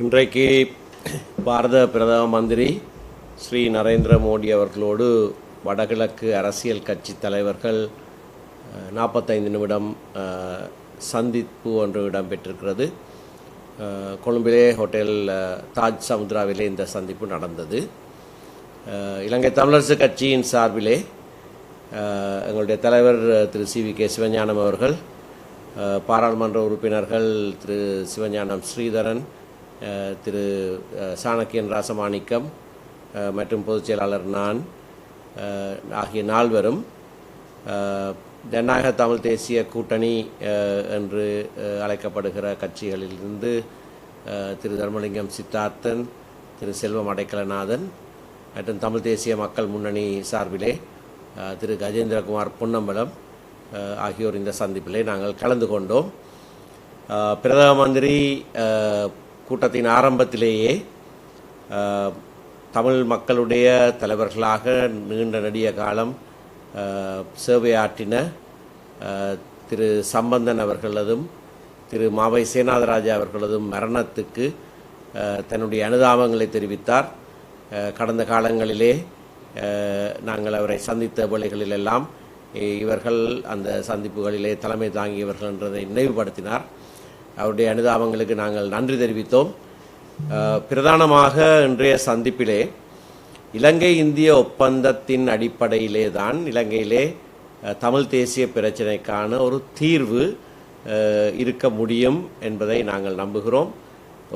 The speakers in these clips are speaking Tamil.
இன்றைக்கு பாரத பிரதம மந்திரி ஸ்ரீ நரேந்திர மோடி அவர்களோடு வடகிழக்கு அரசியல் கட்சி தலைவர்கள் 45 நிமிடம் சந்திப்பு ஒன்று இடம்பெற்றிருக்கிறது. கொழும்பிலே ஹோட்டல் தாஜ் சமுத்ராவிலே இந்த சந்திப்பு நடந்தது. இலங்கை தமிழரசு கட்சியின் சார்பிலே எங்களுடைய தலைவர் திரு CVK சிவஞானம் அவர்கள், பாராளுமன்ற உறுப்பினர்கள் திரு சிவஞானம் ஸ்ரீதரன், திரு சாணக்கியன் ராசமாணிக்கம் மற்றும் பொதுச் செயலாளர் நான் ஆகிய நால்வரும் ஜனநாயக தமிழ் தேசிய கூட்டணி என்று அழைக்கப்படுகிற கட்சிகளிலிருந்து திரு தர்மலிங்கம் சித்தார்த்தன், திரு செல்வம் அடைக்கலநாதன் மற்றும் தமிழ் தேசிய மக்கள் முன்னணி சார்பிலே திரு கஜேந்திரகுமார் பொன்னம்பலம் ஆகியோர் இந்த சந்திப்பிலே நாங்கள் கலந்து கொண்டோம். பிரதம மந்திரி கூட்டத்தின் ஆரம்பத்திலேயே தமிழ் மக்களுடைய தலைவர்களாக நீண்ட நெடிய காலம் சேவையாற்றின திரு சம்பந்தன் அவர்களதும் திரு மாவை சேனாதராஜா அவர்களதும் மரணத்துக்கு தன்னுடைய அனுதாபங்களை தெரிவித்தார். கடந்த காலங்களிலே நாங்கள் அவரை சந்தித்த வேளைகளிலெல்லாம் இவர்கள் அந்த சந்திப்புகளிலே தலைமை தாங்கியவர்கள் என்றதை நினைவுபடுத்தினார். அவருடைய அனுதாபங்களுக்கு நாங்கள் நன்றி தெரிவித்தோம். பிரதானமாக இன்றைய சந்திப்பிலே இலங்கை இந்திய ஒப்பந்தத்தின் அடிப்படையிலே தான் இலங்கையிலே தமிழ் தேசிய பிரச்சினைக்கான ஒரு தீர்வு இருக்க முடியும் என்பதை நாங்கள் நம்புகிறோம்.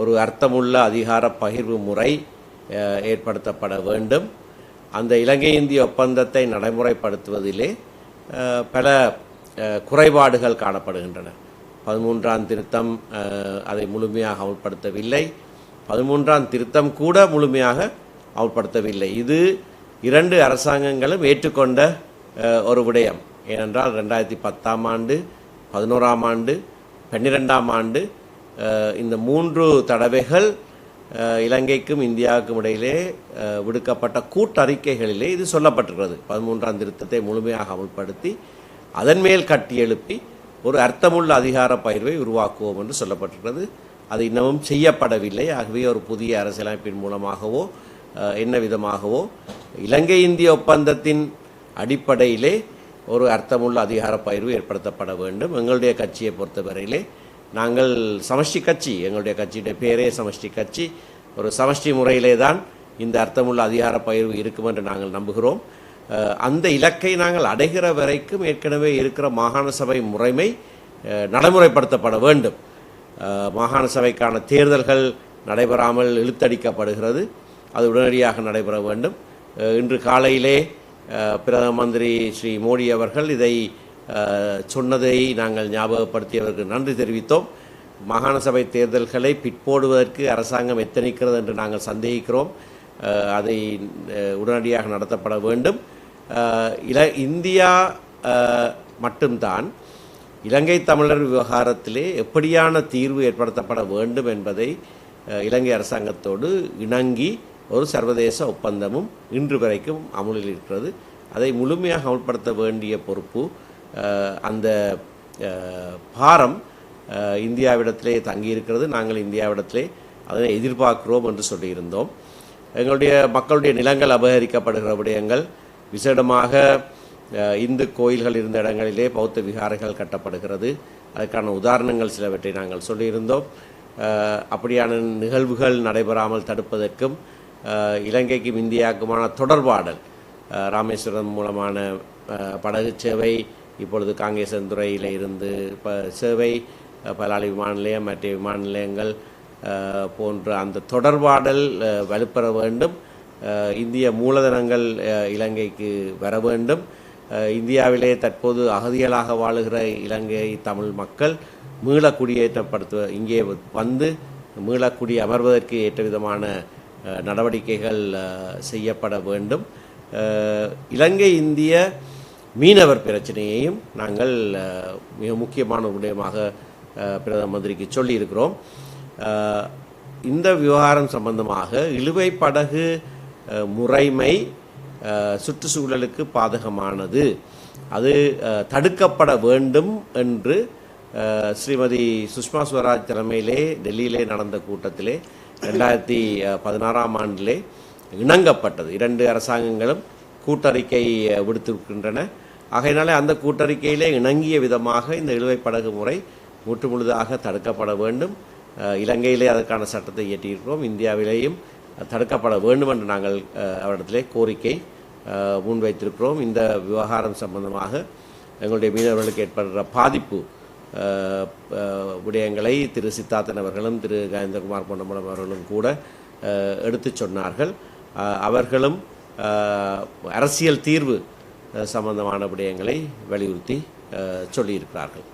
ஒரு அர்த்தமுள்ள அதிகார பகிர்வு முறை ஏற்படுத்தப்பட வேண்டும். அந்த இலங்கை இந்திய ஒப்பந்தத்தை நடைமுறைப்படுத்துவதிலே பல குறைபாடுகள் காணப்படுகின்றன. 13ஆம் திருத்தம் அதை முழுமையாக அமல்படுத்தவில்லை. 13ஆம் திருத்தம் கூட முழுமையாக அமல்படுத்தவில்லை. இது இரண்டு அரசாங்கங்களும் ஏற்றுக்கொண்ட ஒரு விடயம். ஏனென்றால் 2010ஆம் ஆண்டு, 11ஆம் ஆண்டு, 12ஆம் ஆண்டு இந்த 3 தடவைகள் இலங்கைக்கும் இந்தியாவுக்கும் இடையிலே விடுக்கப்பட்ட கூட்டறிக்கைகளிலே இது சொல்லப்பட்டிருக்கிறது. 13ஆம் திருத்தத்தை முழுமையாக அமல்படுத்தி அதன் மேல் கட்டி எழுப்பி ஒரு அர்த்தமுள்ள அதிகார பகிர்வை உருவாக்குவோம் என்று சொல்லப்பட்டிருக்கிறது. அது இன்னமும் செய்யப்படவில்லை. ஆகவே ஒரு புதிய அரசியலமைப்பின் மூலமாகவோ என்ன விதமாகவோ இலங்கை இந்திய ஒப்பந்தத்தின் அடிப்படையிலே ஒரு அர்த்தமுள்ள அதிகார பகிர்வு ஏற்படுத்தப்பட வேண்டும். எங்களுடைய கட்சியை பொறுத்தவரையிலே நாங்கள் சமஷ்டி கட்சி, எங்களுடைய கட்சியுடைய பேரே சமஷ்டி கட்சி. ஒரு சமஷ்டி முறையிலே தான் இந்த அர்த்தமுள்ள அதிகார பகிர்வு இருக்கும் என்று நாங்கள் நம்புகிறோம். அந்த இலக்கை நாங்கள் அடைகிற வரைக்கும் ஏற்கனவே இருக்கிற மாகாண சபை முறைமை நடைமுறைப்படுத்தப்பட வேண்டும். மாகாண சபைக்கான தேர்தல்கள் நடைபெறாமல் இழுத்தடிக்கப்படுகிறது. அது உடனடியாக நடைபெற வேண்டும். இன்று காலையிலே பிரதம மந்திரி ஸ்ரீ மோடி அவர்கள் இதை சொன்னதை நாங்கள் ஞாபகப்படுத்தியவருக்கு நன்றி தெரிவித்தோம். மாகாண சபை தேர்தல்களை பிற்போடுவதற்கு அரசாங்கம் எத்தனிக்கிறது என்று நாங்கள் சந்தேகிக்கிறோம். அதை உடனடியாக நடத்தப்பட வேண்டும். இந்தியா மட்டும்தான் இலங்கை தமிழர் விவகாரத்திலே எப்படியான தீர்வு ஏற்படுத்தப்பட வேண்டும் என்பதை இலங்கை அரசாங்கத்தோடு இணங்கி ஒரு சர்வதேச ஒப்பந்தமும் இன்று வரைக்கும் அமுலில் இருக்கிறது. அதை முழுமையாக அமல்படுத்த வேண்டிய பொறுப்பு, அந்த பாரம் இந்தியாவிடத்திலே தங்கியிருக்கிறது. நாங்கள் இந்தியாவிடத்திலே அதனை எதிர்பார்க்கிறோம் என்று சொல்லியிருந்தோம். எங்களுடைய மக்களுடைய நிலங்கள் அபகரிக்கப்படுகிற விடயங்கள், விசேடமாக இந்து கோயில்கள் இருந்த இடங்களிலே பௌத்த விகாரைகள் கட்டப்படுகிறது. அதற்கான உதாரணங்கள் சிலவற்றை நாங்கள் சொல்லியிருந்தோம். அப்படியான நிகழ்வுகள் நடைபெறாமல் தடுப்பதற்கும் இலங்கைக்கும் இந்தியாவுக்குமான தொடர்பாடல், ராமேஸ்வரம் மூலமான படகு சேவை, இப்பொழுது காங்கேசன்துறையில் இருந்து சேவை, பலாலி விமான நிலையம், மற்ற விமான நிலையங்கள் போன்ற அந்த தொடர்பாடல் வலுப்பெற வேண்டும். இந்திய மூலதனங்கள் இலங்கைக்கு வர வேண்டும். இந்தியாவிலே தற்போது அகதிகளாக வாழுகிற இலங்கை தமிழ் மக்கள் இங்கே வந்து மீளக்குடி அமர்வதற்கு ஏற்ற விதமான நடவடிக்கைகள் செய்யப்பட வேண்டும். இலங்கை இந்திய மீனவர் பிரச்சனையையும் நாங்கள் மிக முக்கியமான விடயமாக பிரதம மந்திரிக்கு சொல்லியிருக்கிறோம். இந்த விவகாரம் சம்பந்தமாக இழுவை படகு முறைமை சுற்றுச்சூழலுக்கு பாதகமானது, அது தடுக்கப்பட வேண்டும் என்று ஸ்ரீமதி சுஷ்மா ஸ்வராஜ் தலைமையிலே டெல்லியிலே நடந்த கூட்டத்திலே 2016ஆம் ஆண்டிலே இணங்கப்பட்டது. 2 அரசாங்கங்களும் கூட்டறிக்கை விடுத்திருக்கின்றன. ஆகையினாலே அந்த கூட்டறிக்கையிலே இணங்கிய விதமாக இந்த இழுவை படகு முறை முற்றுமுழுதாக தடுக்கப்பட வேண்டும். இலங்கையிலே அதற்கான சட்டத்தை இயற்றியிருக்கிறோம். இந்தியாவிலேயும் தடுக்கப்பட வேண்டும் என்று நாங்கள் அவரிடத்திலே கோரிக்கை முன்வைத்திருக்கிறோம். இந்த விவகாரம் சம்பந்தமாக எங்களுடைய மீனவர்களுக்கு ஏற்படுற பாதிப்பு விடயங்களை திரு சித்தார்த்தன் அவர்களும் திரு கஜேந்திரகுமார் பொன்னம்பலம் அவர்களும் கூட எடுத்து சொன்னார்கள். அவர்களும் அரசியல் தீர்வு சம்பந்தமான விடயங்களை வலியுறுத்தி சொல்லியிருக்கிறார்கள்.